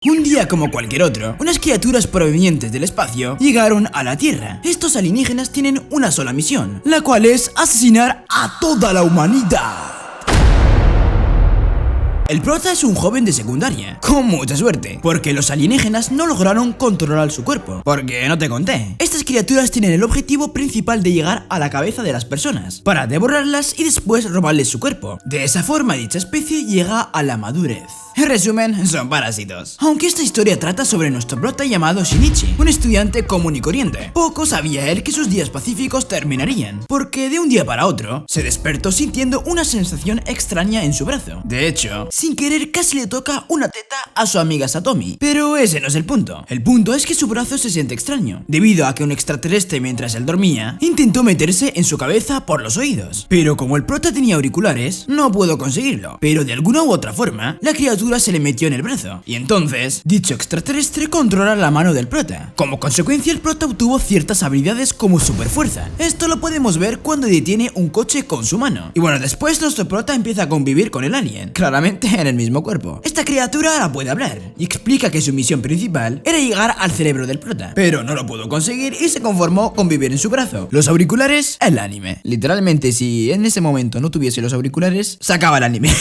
Un día como cualquier otro, unas criaturas provenientes del espacio llegaron a la Tierra. Estos alienígenas tienen una sola misión, la cual es asesinar a toda la humanidad. El prota es un joven de secundaria, con mucha suerte, porque los alienígenas no lograron controlar su cuerpo. Porque no te conté, estas criaturas tienen el objetivo principal de llegar a la cabeza de las personas, para devorarlas y después robarles su cuerpo. De esa forma dicha especie llega a la madurez. En resumen, son parásitos. Aunque esta historia trata sobre nuestro prota llamado Shinichi, un estudiante común y corriente, poco sabía él que sus días pacíficos terminarían, porque de un día para otro, se despertó sintiendo una sensación extraña en su brazo. De hecho, sin querer casi le toca una teta a su amiga Satomi. Pero ese no es el punto. El punto es que su brazo se siente extraño, debido a que un extraterrestre mientras él dormía, intentó meterse en su cabeza por los oídos. Pero como el prota tenía auriculares, no pudo conseguirlo. Pero de alguna u otra forma, la criatura se le metió en el brazo. Y entonces, dicho extraterrestre controla la mano del prota. Como consecuencia, el prota obtuvo ciertas habilidades como superfuerza. Esto lo podemos ver cuando detiene un coche con su mano. Y bueno, después nuestro prota empieza a convivir con el alien, claramente en el mismo cuerpo. Esta criatura ahora puede hablar y explica que su misión principal era llegar al cerebro del prota, pero no lo pudo conseguir y se conformó con vivir en su brazo. Los auriculares, el anime. Literalmente, si en ese momento no tuviese los auriculares, se acaba el anime.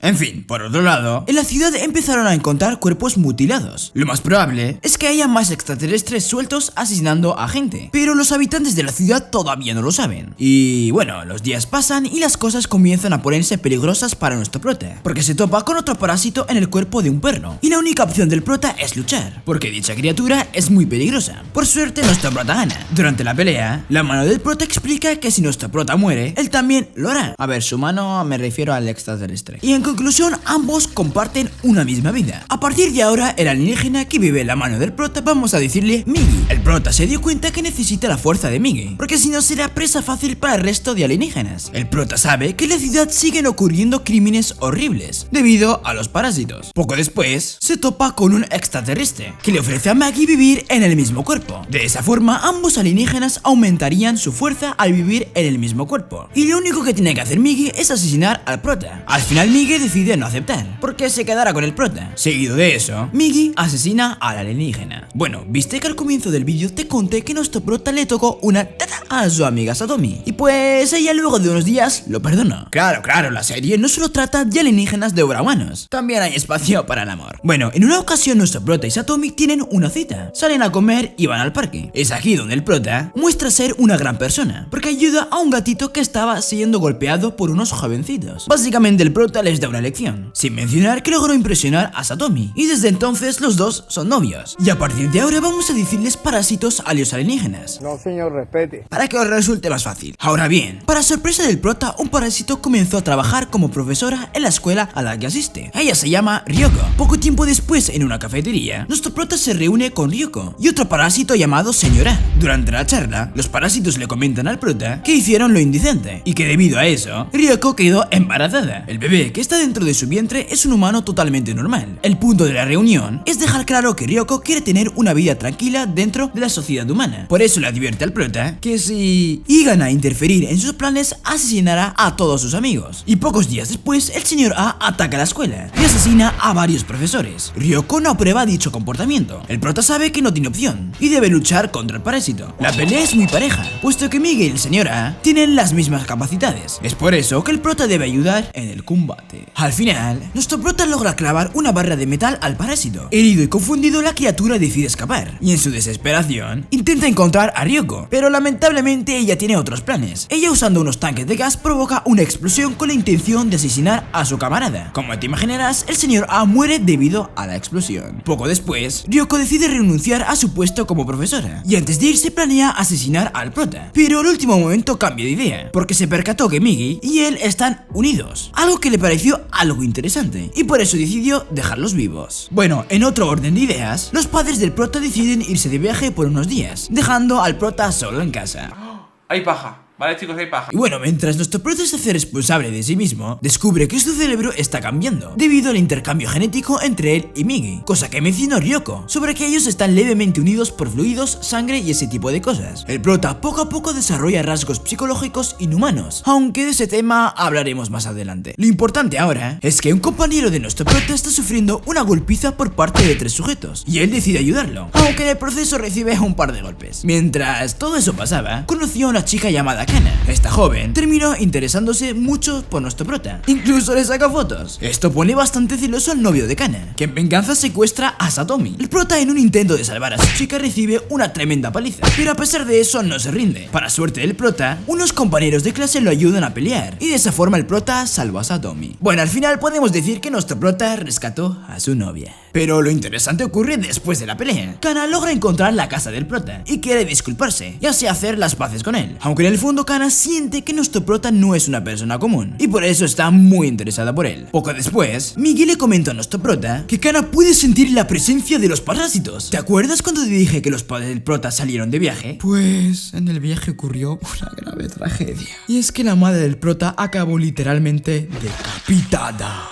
En fin, por otro lado, en la ciudad empezaron a encontrar cuerpos mutilados. Lo más probable es que haya más extraterrestres sueltos asesinando a gente, pero los habitantes de la ciudad todavía no lo saben. Y bueno, los días pasan y las cosas comienzan a ponerse peligrosas para nuestro prota, porque se topa con otro parásito en el cuerpo de un perro, y la única opción del prota es luchar, porque dicha criatura es muy peligrosa. Por suerte nuestro prota gana. Durante la pelea, la mano del prota explica que si nuestro prota muere, él también lo hará. A ver, su mano me refiero al extraterrestre. Y en conclusión, ambos comparten una misma vida. A partir de ahora, el alienígena que vive en la mano del prota vamos a decirle Migi. El prota se dio cuenta que necesita la fuerza de Migi, porque si no será presa fácil para el resto de alienígenas. El prota sabe que en la ciudad siguen ocurriendo crímenes horribles debido a los parásitos. Poco después, se topa con un extraterrestre que le ofrece a Maggie vivir en el mismo cuerpo. De esa forma, ambos alienígenas aumentarían su fuerza al vivir en el mismo cuerpo. Y lo único que tiene que hacer Migi es asesinar al prota. Al final Migi decide no aceptar, porque se quedará con el prota. Seguido de eso, Migi asesina al alienígena. Bueno, viste que al comienzo del vídeo te conté que nuestro prota le tocó una teta a su amiga Satomi, y pues ella luego de unos días lo perdonó. Claro, la serie no solo trata de alienígenas de obrahumanos, también hay espacio para el amor. Bueno, en una ocasión nuestro prota y Satomi tienen una cita, salen a comer y van al parque. Es aquí donde el prota muestra ser una gran persona, porque ayuda a un gatito que estaba siendo golpeado por unos jovencitos. Básicamente el prota les da una lección, sin mencionar que logró impresionar a Satomi, y desde entonces los dos son novios. Y a partir de ahora vamos a decirles parásitos a los alienígenas. No, señor, respete. Para que os resulte más fácil. Ahora bien, para sorpresa del prota, un parásito comenzó a trabajar como profesora en la escuela a la que asiste. Ella se llama Ryoko. Poco tiempo después, en una cafetería, nuestro prota se reúne con Ryoko y otro parásito llamado Señora. Durante la charla, los parásitos le comentan al prota que hicieron lo indecente y que debido a eso, Ryoko quedó embarazada. El bebé que está dentro de su vientre es un humano totalmente normal. El punto de la reunión es dejar claro que Ryoko quiere tener una vida tranquila dentro de la sociedad humana. Por eso le advierte al prota que si llegan a interferir en sus planes, asesinará a todos sus amigos. Y pocos días después, el señor A ataca la escuela y asesina a varios profesores. Ryoko no aprueba dicho comportamiento. El prota sabe que no tiene opción y debe luchar contra el parásito. La pelea es muy pareja, puesto que Miguel y el señor A tienen las mismas capacidades. Es por eso que el prota debe ayudar en el combate. Al final, nuestro prota logra clavar una barra de metal al parásito. Herido y confundido, la criatura decide escapar y en su desesperación intenta encontrar a Ryoko, pero lamentablemente ella tiene otros planes. Ella, usando unos tanques de gas, provoca una explosión con la intención de asesinar a su camarada. Como te imaginarás, el señor A muere debido a la explosión. Poco después, Ryoko decide renunciar a su puesto como profesora y antes de irse planea asesinar al prota, pero al último momento cambia de idea porque se percató que Migi y él están unidos, algo que le pareció algo interesante y por eso decidió dejarlos vivos. Bueno, en otro orden de ideas, los padres del prota deciden irse de viaje por unos días, dejando al prota solo en casa. ¡Hay paja! Vale, chicos, hay paja. Y bueno, mientras nuestro prota se hace responsable de sí mismo, descubre que su cerebro está cambiando debido al intercambio genético entre él y Migi, cosa que mencionó Ryoko, sobre que ellos están levemente unidos por fluidos, sangre y ese tipo de cosas. El prota poco a poco desarrolla rasgos psicológicos inhumanos, aunque de ese tema hablaremos más adelante. Lo importante ahora es que un compañero de nuestro prota está sufriendo una golpiza por parte de 3 sujetos, y él decide ayudarlo, aunque en el proceso recibe un par de golpes. Mientras todo eso pasaba, conoció a una chica llamada Kana. Esta joven terminó interesándose mucho por nuestro prota, incluso le saca fotos. Esto pone bastante celoso al novio de Kana, que en venganza secuestra a Satomi. El prota, en un intento de salvar a su chica, recibe una tremenda paliza, pero a pesar de eso no se rinde. Para suerte del prota, unos compañeros de clase lo ayudan a pelear, y de esa forma el prota salvó a Satomi. Bueno, al final podemos decir que nuestro prota rescató a su novia. Pero lo interesante ocurre después de la pelea. Kana logra encontrar la casa del prota y quiere disculparse y así hacer las paces con él, aunque en el fondo Kana siente que nuestro prota no es una persona común y por eso está muy interesada por él. Poco después, Migi le comentó a nuestro prota que Kana puede sentir la presencia de los parásitos. ¿Te acuerdas cuando te dije que los padres del prota salieron de viaje? Pues en el viaje ocurrió una grave tragedia, y es que la madre del prota acabó literalmente decapitada,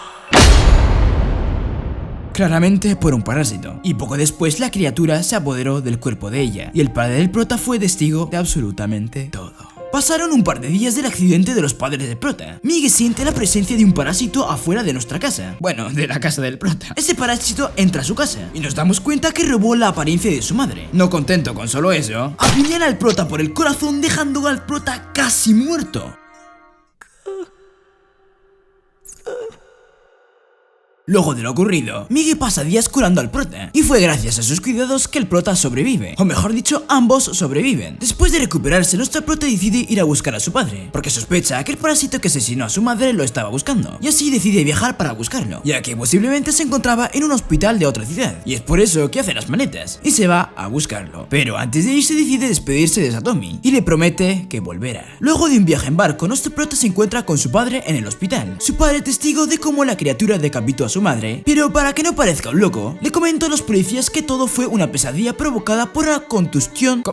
claramente por un parásito, y poco después la criatura se apoderó del cuerpo de ella, y el padre del prota fue testigo de absolutamente todo. Pasaron un par de días del accidente de los padres del prota. Migi siente la presencia de un parásito afuera de nuestra casa. Bueno, de la casa del prota. Ese parásito entra a su casa y nos damos cuenta que robó la apariencia de su madre. No contento con solo eso, apuñala al prota por el corazón, dejando al prota casi muerto. Luego de lo ocurrido, Migi pasa días curando al prota, y fue gracias a sus cuidados que el prota sobrevive, o mejor dicho, ambos sobreviven. Después de recuperarse, nuestra prota decide ir a buscar a su padre, porque sospecha que el parásito que asesinó a su madre lo estaba buscando, y así decide viajar para buscarlo, ya que posiblemente se encontraba en un hospital de otra ciudad, y es por eso que hace las maletas, y se va a buscarlo. Pero antes de irse decide despedirse de Satomi, y le promete que volverá. Luego de un viaje en barco, nuestro prota se encuentra con su padre en el hospital, su padre testigo de cómo la criatura decapitó a su madre, pero para que no parezca un loco, le comento a los policías que todo fue una pesadilla provocada por la contusión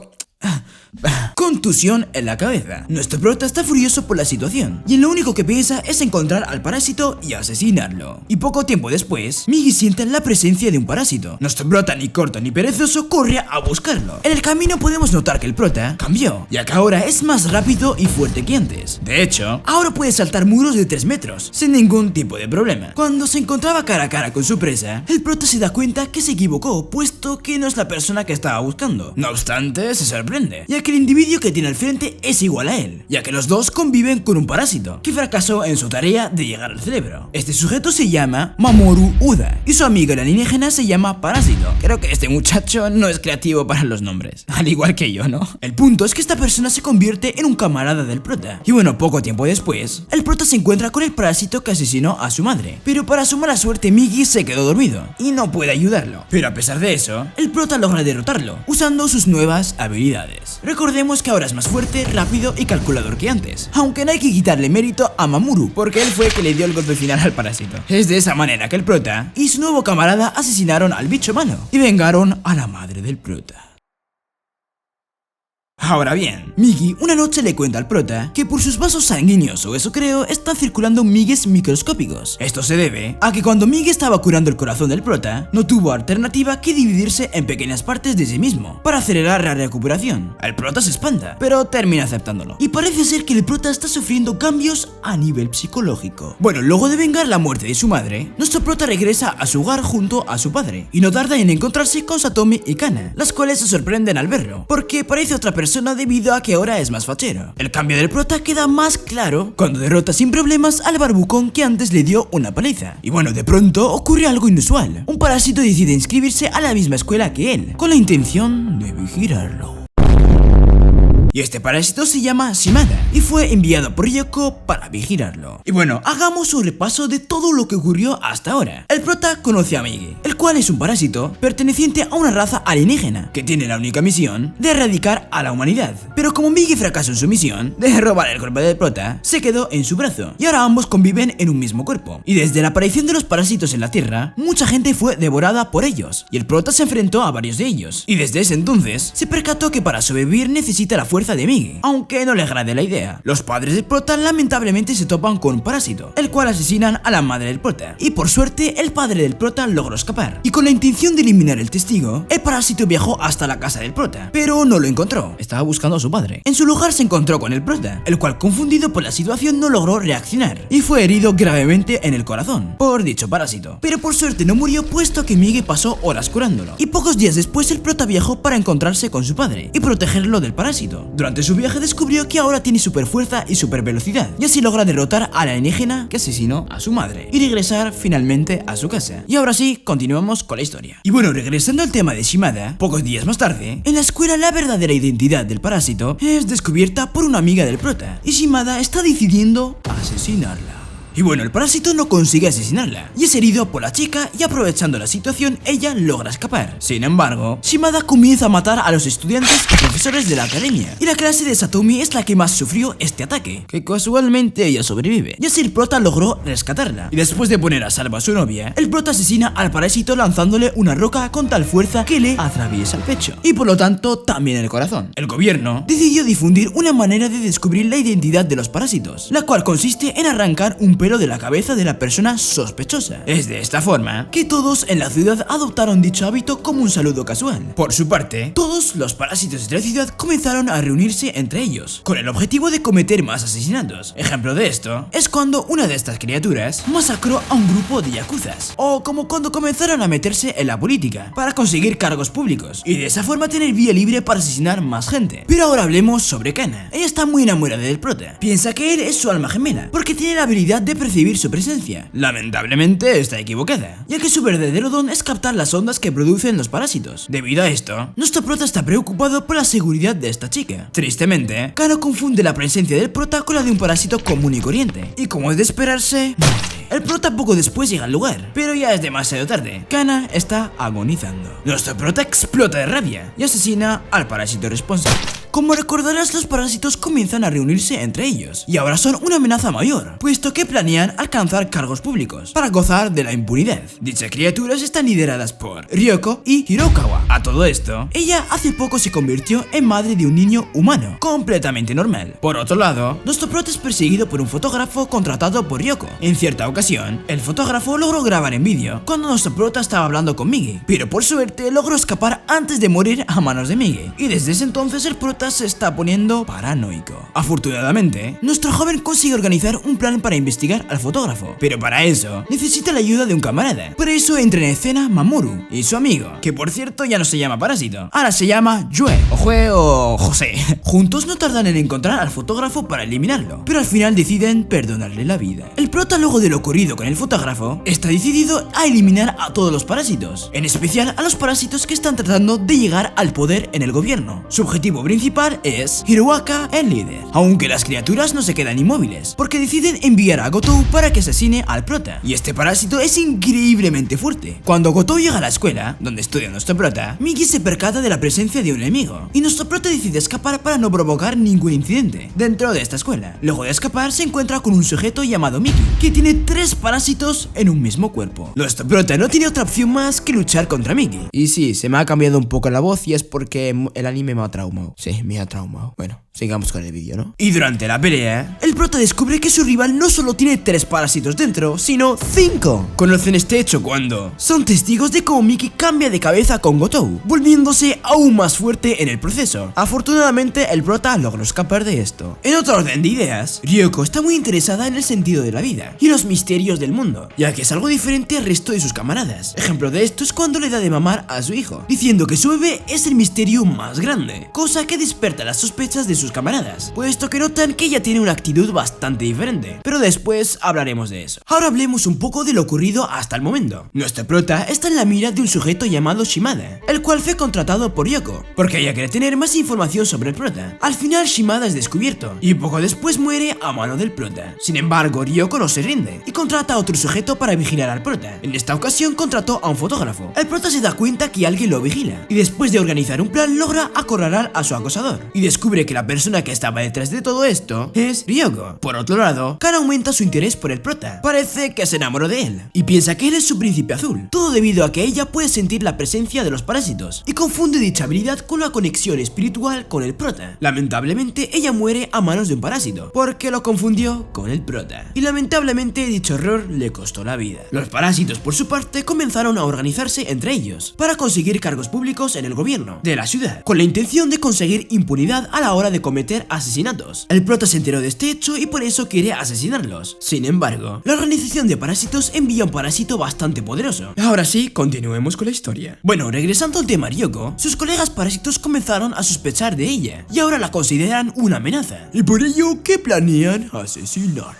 en la cabeza. Nuestro prota está furioso por la situación y lo único que piensa es encontrar al parásito y asesinarlo. Y poco tiempo después, Migi siente la presencia de un parásito. Nuestro prota, ni corto ni perezoso, corre a buscarlo. En el camino podemos notar que el prota cambió, ya que ahora es más rápido y fuerte que antes. De hecho, ahora puede saltar muros de 3 metros sin ningún tipo de problema. Cuando se encontraba cara a cara con su presa, el prota se da cuenta que se equivocó, puesto que no es la persona que estaba buscando. No obstante, se sorprende, ya que el individuo que tiene al frente es igual a él, ya que los dos conviven con un parásito que fracasó en su tarea de llegar al cerebro. Este sujeto se llama Mamoru Uda y su amigo el alienígena se llama Parásito. Creo que este muchacho no es creativo para los nombres, al igual que yo, ¿no? El punto es que esta persona se convierte en un camarada del prota. Y bueno, poco tiempo después, el prota se encuentra con el parásito que asesinó a su madre, pero para su mala suerte Migi se quedó dormido y no puede ayudarlo. Pero a pesar de eso, el prota logra derrotarlo usando sus nuevas habilidades. Recordemos que ahora es más fuerte, rápido y calculador que antes, aunque no hay que quitarle mérito a Mamoru, porque él fue el que le dio el golpe final al parásito. Es de esa manera que el prota y su nuevo camarada asesinaron al bicho malo y vengaron a la madre del prota. Ahora bien, Migi una noche le cuenta al prota que por sus vasos sanguíneos, o eso creo, están circulando migues microscópicos. Esto se debe a que cuando Migi estaba curando el corazón del prota, no tuvo alternativa que dividirse en pequeñas partes de sí mismo para acelerar la recuperación. El prota se espanta, pero termina aceptándolo. Y parece ser que el prota está sufriendo cambios a nivel psicológico. Bueno, luego de vengar la muerte de su madre, nuestro prota regresa a su hogar junto a su padre, y no tarda en encontrarse con Satomi y Kana, las cuales se sorprenden al verlo, porque parece otra persona debido a que ahora es más fachero. El cambio del prota queda más claro cuando derrota sin problemas al barbucón que antes le dio una paliza. Y bueno, de pronto ocurre algo inusual. Un parásito decide inscribirse a la misma escuela que él, con la intención de vigilarlo. Y este parásito se llama Shimada y fue enviado por Ryoko para vigilarlo. Y bueno, hagamos un repaso de todo lo que ocurrió hasta ahora. El prota conoce a Migi, el cual es un parásito perteneciente a una raza alienígena que tiene la única misión de erradicar a la humanidad. Pero como Migi fracasó en su misión de robar el cuerpo del prota, se quedó en su brazo y ahora ambos conviven en un mismo cuerpo. Y desde la aparición de los parásitos en la Tierra, mucha gente fue devorada por ellos y el prota se enfrentó a varios de ellos. Y desde ese entonces se percató que para sobrevivir necesita la fuerza fuerza de Migi, aunque no le agrade la idea. Los padres del prota lamentablemente se topan con un parásito, el cual asesinan a la madre del prota, y por suerte el padre del prota logró escapar. Y con la intención de eliminar el testigo, el parásito viajó hasta la casa del prota, pero no lo encontró, estaba buscando a su padre. En su lugar se encontró con el prota, el cual, confundido por la situación, no logró reaccionar y fue herido gravemente en el corazón por dicho parásito, pero por suerte no murió, puesto que Migi pasó horas curándolo. Y pocos días después el prota viajó para encontrarse con su padre y protegerlo del parásito. Durante su viaje descubrió que ahora tiene super fuerza y super velocidad, y así logra derrotar al alienígena que asesinó a su madre y regresar finalmente a su casa. Y ahora sí, continuamos con la historia. Y bueno, regresando al tema de Shimada, pocos días más tarde, en la escuela la verdadera identidad del parásito es descubierta por una amiga del prota, y Shimada está decidiendo asesinarla. Y bueno, el parásito no consigue asesinarla y es herido por la chica, y aprovechando la situación ella logra escapar. Sin embargo, Shimada comienza a matar a los estudiantes y profesores de la academia, y la clase de Satomi es la que más sufrió este ataque, que casualmente ella sobrevive, y así el prota logró rescatarla. Y después de poner a salvo a su novia, el prota asesina al parásito lanzándole una roca con tal fuerza que le atraviesa el pecho, y por lo tanto también el corazón. El gobierno decidió difundir una manera de descubrir la identidad de los parásitos, la cual consiste en arrancar un pelo de la cabeza de la persona sospechosa. Es de esta forma que todos en la ciudad adoptaron dicho hábito como un saludo casual. Por su parte, todos los parásitos de la ciudad comenzaron a reunirse entre ellos, con el objetivo de cometer más asesinatos. Ejemplo de esto es cuando una de estas criaturas masacró a un grupo de yakuzas, o como cuando comenzaron a meterse en la política para conseguir cargos públicos y de esa forma tener vía libre para asesinar más gente. Pero ahora hablemos sobre Kana. Ella está muy enamorada del prota, piensa que él es su alma gemela porque tiene la habilidad de percibir su presencia. Lamentablemente está equivocada, ya que su verdadero don es captar las ondas que producen los parásitos. Debido a esto, nuestro prota está preocupado por la seguridad de esta chica. Tristemente, Kano confunde la presencia del prota con la de un parásito común y corriente, y como es de esperarse, el prota poco después llega al lugar, pero ya es demasiado tarde. Kana está agonizando. Nuestro prota explota de rabia y asesina al parásito responsable. Como recordarás, los parásitos comienzan a reunirse entre ellos, y ahora son una amenaza mayor, puesto que planean alcanzar cargos públicos para gozar de la impunidad. Dichas criaturas están lideradas por Ryoko y Hirokawa. A todo esto, ella hace poco se convirtió en madre de un niño humano, completamente normal. Por otro lado, nuestro prota es perseguido por un fotógrafo contratado por Ryoko. En cierta ocasión, el fotógrafo logró grabar en vídeo cuando nuestro prota estaba hablando con Migi, pero por suerte logró escapar antes de morir a manos de Migi, y desde ese entonces el prota se está poniendo paranoico. Afortunadamente, nuestro joven consigue organizar un plan para investigar al fotógrafo, pero para eso necesita la ayuda de un camarada. Por eso entra en escena Mamoru y su amigo, que por cierto ya no se llama parásito, ahora se llama Yue, o Jue o José. Juntos no tardan en encontrar al fotógrafo para eliminarlo, pero al final deciden perdonarle la vida. El prota, luego de lo ocurrido con el fotógrafo, está decidido a eliminar a todos los parásitos, en especial a los parásitos que están tratando de llegar al poder en el gobierno. Su objetivo principal es Hiroaka, el líder, aunque las criaturas no se quedan inmóviles, porque deciden enviar a Gotou para que asesine al prota, y este parásito es increíblemente fuerte. Cuando Gotou llega a la escuela, donde estudia nuestro prota, Migi se percata de la presencia de un enemigo, y nuestro prota decide escapar para no provocar ningún incidente dentro de esta escuela. Luego de escapar se encuentra con un sujeto llamado Miki, que tiene 3 parásitos en un mismo cuerpo. Nuestro prota no tiene otra opción más que luchar contra Miki. Y sí, se me ha cambiado un poco la voz y es porque el anime me ha traumado. Sí, me ha traumado. Bueno, sigamos con el vídeo, ¿no? Y durante la pelea, el prota descubre que su rival no solo tiene 3 parásitos dentro, sino 5. Conocen este hecho cuando son testigos de cómo Miki cambia de cabeza con Gotou, volviéndose aún más fuerte en el proceso. Afortunadamente, el prota logró escapar de esto. En otro orden de ideas, Ryoko está muy interesada en el sentido de la vida y los misterios del mundo, ya que es algo diferente al resto de sus camaradas. Ejemplo de esto es cuando le da de mamar a su hijo, diciendo que su bebé es el misterio más grande, cosa que desperta las sospechas de sus camaradas, puesto que notan que ella tiene una actitud bastante diferente, pero después hablaremos de eso. Ahora hablemos un poco de lo ocurrido hasta el momento. Nuestro prota está en la mira de un sujeto llamado Shimada, el cual fue contratado por Ryoko, porque ella quiere tener más información sobre el prota. Al final Shimada es descubierto, y poco después muere a mano del prota. Sin embargo, Ryoko no se rinde, y contrata a otro sujeto para vigilar al prota. En esta ocasión contrató a un fotógrafo. El prota se da cuenta que alguien lo vigila, y después de organizar un plan logra acorralar a su acosador, acosador y descubre que la persona que estaba detrás de todo esto es Ryoko. Por otro lado, Kan aumenta su interés por el prota. Parece que se enamoró de él y piensa que él es su príncipe azul, todo debido a que ella puede sentir la presencia de los parásitos y confunde dicha habilidad con la conexión espiritual con el prota. Lamentablemente, ella muere a manos de un parásito porque lo confundió con el prota y lamentablemente dicho error le costó la vida. Los parásitos, por su parte, comenzaron a organizarse entre ellos para conseguir cargos públicos en el gobierno de la ciudad, con la intención de conseguir impunidad a la hora de cometer asesinatos. El prota se enteró de este hecho y por eso quiere asesinarlos. Sin embargo, la organización de parásitos envía un parásito bastante poderoso. Ahora sí, continuemos con la historia. Bueno, regresando al tema Ryoko, sus colegas parásitos comenzaron a sospechar de ella y ahora la consideran una amenaza y por ello que planean asesinarla.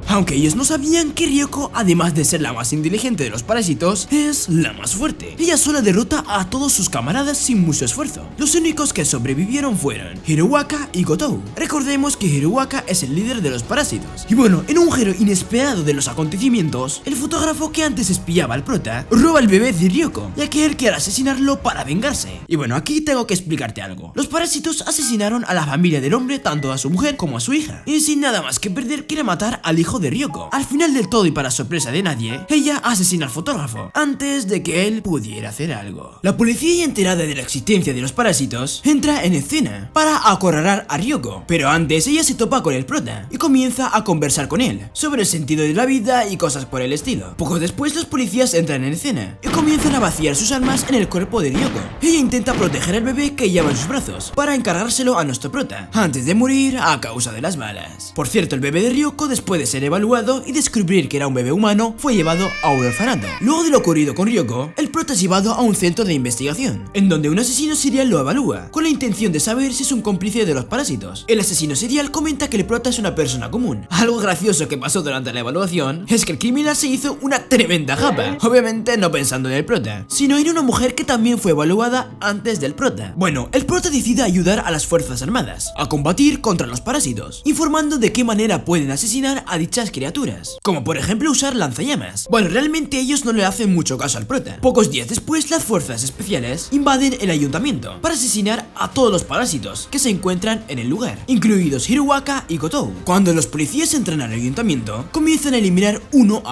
Aunque ellos no sabían que Ryoko, además de ser la más inteligente de los parásitos, es la más fuerte. Ella sola derrota a todos sus camaradas sin mucho esfuerzo. Los únicos que sobrevivieron fueron Hiruwaka y Gotou. Recordemos que Hiruwaka es el líder de los parásitos. Y bueno, en un giro inesperado de los acontecimientos, el fotógrafo que antes espiaba al prota roba el bebé de Ryoko, ya que él quiere asesinarlo para vengarse. Y bueno, aquí tengo que explicarte algo. Los parásitos asesinaron a la familia del hombre, tanto a su mujer como a su hija, y sin nada más que perder quiere matar al hijo de Ryoko. Al final del todo y para sorpresa de nadie, ella asesina al fotógrafo antes de que él pudiera hacer algo. La policía, enterada de la existencia de los parásitos, entra en escena para acorralar a Ryoko, pero antes ella se topa con el prota y comienza a conversar con él sobre el sentido de la vida y cosas por el estilo. Poco después los policías entran en escena y comienzan a vaciar sus armas en el cuerpo de Ryoko. Ella intenta proteger al bebé que lleva en sus brazos para encargárselo a nuestro prota antes de morir a causa de las balas. Por cierto, el bebé de Ryoko, después de ser evaluado y descubrir que era un bebé humano, fue llevado a un orfanato. Luego de lo ocurrido con Ryoko, el prota es llevado a un centro de investigación, en donde un asesino serial lo evalúa, con la intención de saber si es un cómplice de los parásitos. El asesino serial comenta que el prota es una persona común. Algo gracioso que pasó durante la evaluación es que el criminal se hizo una tremenda japa, obviamente no pensando en el prota, sino en una mujer que también fue evaluada antes del prota. Bueno, el prota decide ayudar a las fuerzas armadas a combatir contra los parásitos, informando de qué manera pueden asesinar a dichas criaturas, como por ejemplo usar lanzallamas. Bueno, realmente ellos no le hacen mucho caso al prota. Pocos días después, las fuerzas especiales invaden el ayuntamiento para asesinar a todos los parásitos que se encuentran en el lugar, incluidos Hiruwaka y Gotou. Cuando los policías entran al ayuntamiento, comienzan a eliminar uno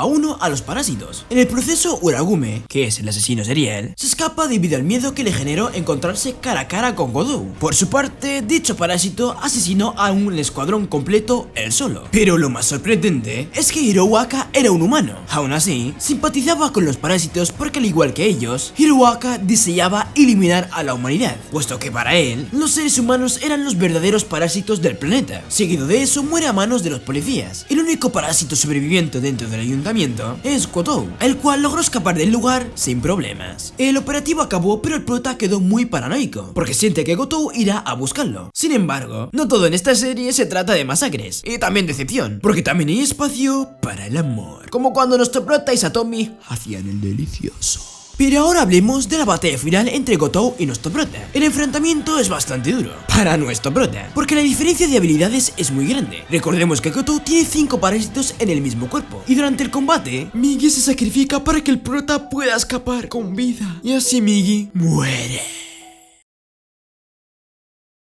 a los parásitos. En el proceso, Uragume, que es el asesino serial, se escapa debido al miedo que le generó encontrarse cara a cara con Gotou. Por su parte, dicho parásito asesinó a un escuadrón completo él solo. Pero lo más sorprendente es que Hiruwaka era un humano. Aún así, simpatizaba con los parásitos porque, al igual que ellos, Hiruwaka deseaba eliminar a la humanidad, puesto que para él, los seres humanos eran los verdaderos parásitos del planeta. Seguido de eso, muere a manos de los policías. El único parásito sobreviviente dentro del ayuntamiento es Gotou, el cual logró escapar del lugar sin problemas. El operativo acabó, pero el prota quedó muy paranoico, porque siente que Gotou irá a buscarlo. Sin embargo, no todo en esta serie se trata de masacres, y también decepción, porque también hay espacio para el amor, como cuando nuestro prota y Satomi hacían el delicioso. Pero ahora hablemos de la batalla final entre Gotou y nuestro prota. El enfrentamiento es bastante duro para nuestro prota, porque la diferencia de habilidades es muy grande. Recordemos que Gotou tiene 5 parásitos en el mismo cuerpo, y durante el combate, Migi se sacrifica para que el prota pueda escapar con vida, y así Migi muere.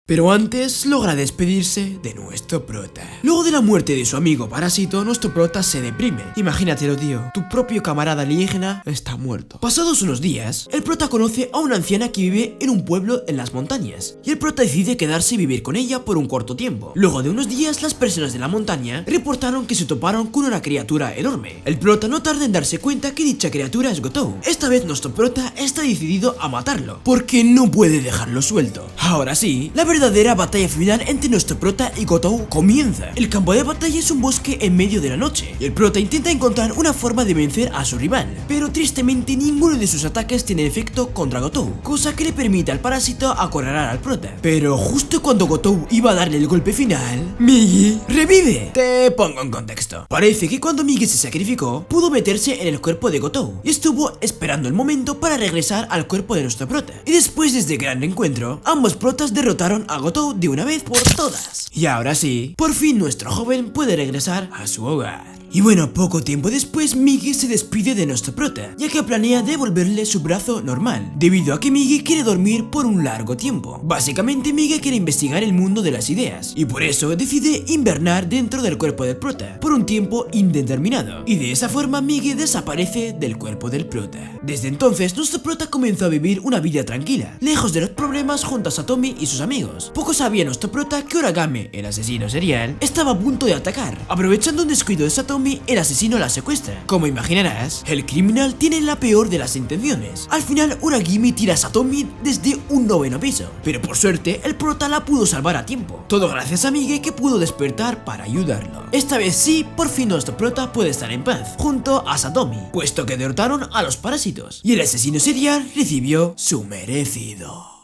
Pero antes logra despedirse de nuestro prota. Luego de la muerte de su amigo parásito, nuestro prota se deprime. Imagínatelo, tío, tu propio camarada alienígena está muerto. Pasados unos días, el prota conoce a una anciana que vive en un pueblo en las montañas, y el prota decide quedarse y vivir con ella por un corto tiempo. Luego de unos días, las personas de la montaña reportaron que se toparon con una criatura enorme. El prota no tarda en darse cuenta que dicha criatura es Gotou. Esta vez nuestro prota está decidido a matarlo, porque no puede dejarlo suelto. Ahora sí, la verdadera batalla final entre nuestro prota y Gotou comienza. El campo de batalla es un bosque en medio de la noche, y el prota intenta encontrar una forma de vencer a su rival, pero tristemente ninguno de sus ataques tiene efecto contra Gotou, cosa que le permite al parásito acorralar al prota. Pero justo cuando Gotou iba a darle el golpe final, Migi revive. Te pongo en contexto. Parece que cuando Migi se sacrificó, pudo meterse en el cuerpo de Gotou y estuvo esperando el momento para regresar al cuerpo de nuestro prota. Y después de este gran encuentro, ambos protas derrotaron a Gotou de una vez por todas. Y ahora sí, por fin nuestro joven puede regresar a su hogar. Y bueno, poco tiempo después Migi se despide de nuestro prota, ya que planea devolverle su brazo normal, debido a que Migi quiere dormir por un largo tiempo. Básicamente Migi quiere investigar el mundo de las ideas, y por eso decide invernar dentro del cuerpo del prota, por un tiempo indeterminado, y de esa forma Migi desaparece del cuerpo del prota. Desde entonces nuestro prota comenzó a vivir una vida tranquila, lejos de los problemas junto a Satomi y sus amigos. Poco sabía nuestro prota que Origami, el asesino serial, estaba a punto de atacar. Aprovechando un descuido de Satomi, el asesino la secuestra. Como imaginarás, el criminal tiene la peor de las intenciones. Al final, Origami tira a Satomi desde un 9º piso, pero por suerte, el prota la pudo salvar a tiempo. Todo gracias a Migi, que pudo despertar para ayudarlo. Esta vez sí, por fin nuestro prota puede estar en paz, junto a Satomi, puesto que derrotaron a los parásitos, y el asesino serial recibió su merecido.